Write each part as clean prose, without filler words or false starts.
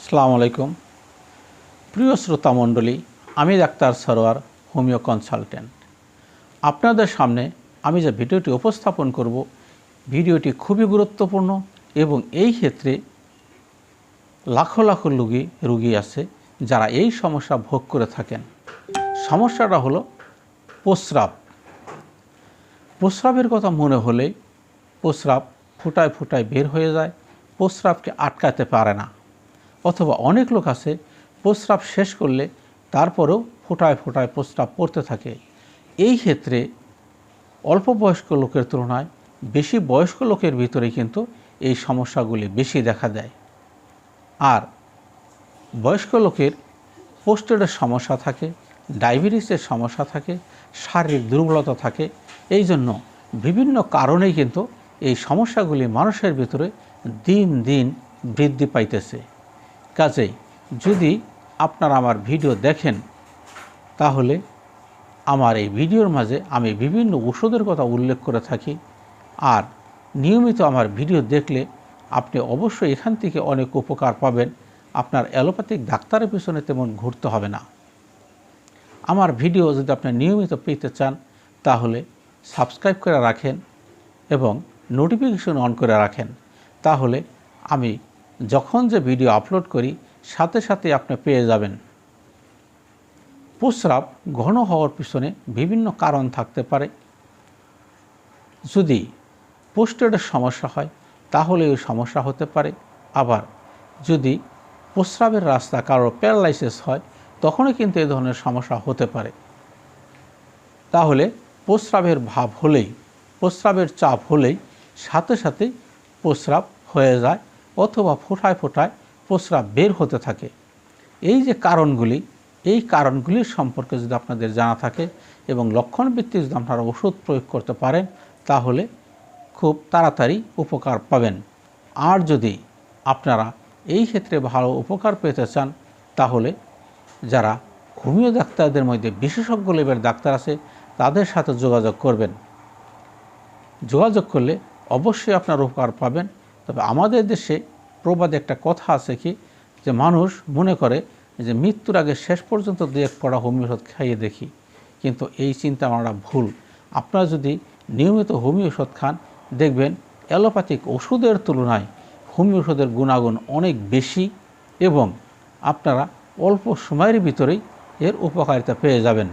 আসসালামু আলাইকুম প্রিয় শ্রোতা মণ্ডলী, আমি ডাক্তার সরোয়ার, হোমিও কনসালটেন্ট। আপনাদের সামনে আমি যে ভিডিওটি উপস্থাপন করব, ভিডিওটি খুবই গুরুত্বপূর্ণ এবং এই ক্ষেত্রে লাখো লাখো রোগী আছে যারা এই সমস্যা ভোগ করে থাকেন। সমস্যাটা হলো প্রস্রাবের কথা মনে হলেই প্রস্রাব ফুটায় ফুটায় বের হয়ে যায়, প্রস্রাবকে আটকাতে পারে না। অথবা অনেক লোক আছে প্রস্রাব শেষ করলে তারপরেও ফোঁটায় ফোঁটায় প্রস্রাব পড়তে থাকে। এই ক্ষেত্রে অল্প বয়স্ক লোকের তুলনায় বেশি বয়স্ক লোকের ভিতরে কিন্তু এই সমস্যাগুলি বেশি দেখা দেয়। আর বয়স্ক লোকের প্রোস্টেটের সমস্যা থাকে, ডায়াবেটিসের সমস্যা থাকে, শারীরিক দুর্বলতা থাকে। এই জন্য বিভিন্ন কারণেই কিন্তু এই সমস্যাগুলি মানুষের ভিতরে দিন দিন বৃদ্ধি পাইতেছে। কাজেই যদি আপনারা আমার ভিডিও দেখেন, তাহলে আমার এই ভিডিওর মাঝে আমি বিভিন্ন ওষুধের কথা উল্লেখ করে থাকি। আর নিয়মিত আমার ভিডিও দেখলে আপনি অবশ্যই এখান থেকে অনেক উপকার পাবেন। আপনার অ্যালোপ্যাথিক ডাক্তারের পিছনে তেমন ঘুরতে হবে না। আমার ভিডিও যদি আপনি নিয়মিত পেতে চান, তাহলে সাবস্ক্রাইব করে রাখেন এবং নোটিফিকেশন অন করে রাখেন। তাহলে আমি যখন যে ভিডিও আপলোড করি সাথে সাথে আপনি পেয়ে যাবেন। প্রস্রাব ঘন হওয়ার পিছনে বিভিন্ন কারণ থাকতে পারে। যদি প্রোস্টেটের সমস্যা হয় তাহলে ওই সমস্যা হতে পারে। আবার যদি প্রস্রাবের রাস্তা কারোর প্যারালাইসিস হয় তখনও কিন্তু এই ধরনের সমস্যা হতে পারে। তাহলে প্রস্রাবের ভাব হলেই, প্রস্রাবের চাপ হলেই সাথে সাথে প্রস্রাব হয়ে যায় অথবা ফোঁটায় ফোঁটায় প্রস্রাব বের হতে থাকে। এই যে কারণগুলি, এই কারণগুলির সম্পর্কে যদি আপনাদের জানা থাকে এবং লক্ষণভিত্তিক যদি আপনারা ওষুধ প্রয়োগ করতে পারেন, তাহলে খুব তাড়াতাড়ি উপকার পাবেন। আর যদি আপনারা এই ক্ষেত্রে ভালো উপকার পেতে চান, তাহলে যারা হোমিও ডাক্তারদের মধ্যে বিশেষজ্ঞ লেভেলের ডাক্তার আছে তাদের সাথে যোগাযোগ করবেন। যোগাযোগ করলে অবশ্যই আপনার উপকার পাবেন। তবে আমাদের দেশে প্রবাদে একটা কথা আছে কি, যে মানুষ মনে করে যে মৃত্যুর আগে শেষ পর্যন্ত দু এক পড়া হোমিও ওষুধ খাইয়ে দেখি, কিন্তু এই চিন্তা ভাবনা ভুল। আপনারা যদি নিয়মিত হোমিও ওষুধ খান, দেখবেন অ্যালোপ্যাথিক ওষুধের তুলনায় হোমিও ওষুধের গুণাগুণ অনেক বেশি এবং আপনারা অল্প সময়ের ভিতরেই এর উপকারিতা পেয়ে যাবেন।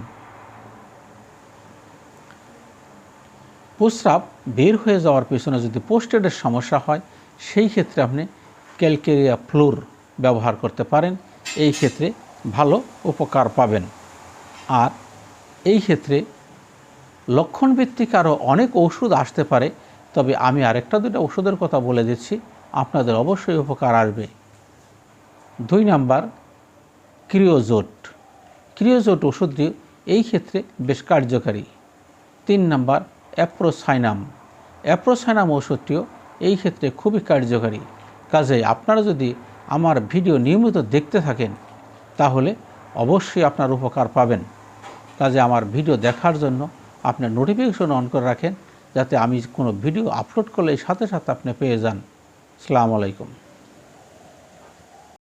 প্রস্রাব বের হয়ে যাওয়ার পিছনে যদি প্রোস্টেটের সমস্যা হয়, সেই ক্ষেত্রে আপনি ক্যালকেরিয়া ফ্লোর ব্যবহার করতে পারেন। এই ক্ষেত্রে ভালো উপকার পাবেন। আর এই ক্ষেত্রে লক্ষণভিত্তিক আরও অনেক ওষুধ আসতে পারে, তবে আমি আরেকটা দুটো ওষুধের কথা বলে দিচ্ছি, আপনাদের অবশ্যই উপকার আসবে। 2 নাম্বার ক্রিওজোট ওষুধটি এই ক্ষেত্রে বেশ কার্যকারী। 3 নাম্বার অ্যাপ্রোসাইনাম ওষুধটিও এই ক্ষেত্রে খুবই কার্যকারী। কাজেই আপনারা যদি আমার ভিডিও নিয়মিত দেখতে থাকেন, তাহলে অবশ্যই আপনার উপকার পাবেন। কাজে আমার ভিডিও দেখার জন্য আপনার নোটিফিকেশন অন করে রাখেন, যাতে আমি কোনো ভিডিও আপলোড করলে সাথে সাথে আপনি পেয়ে যান। আসসালামু আলাইকুম।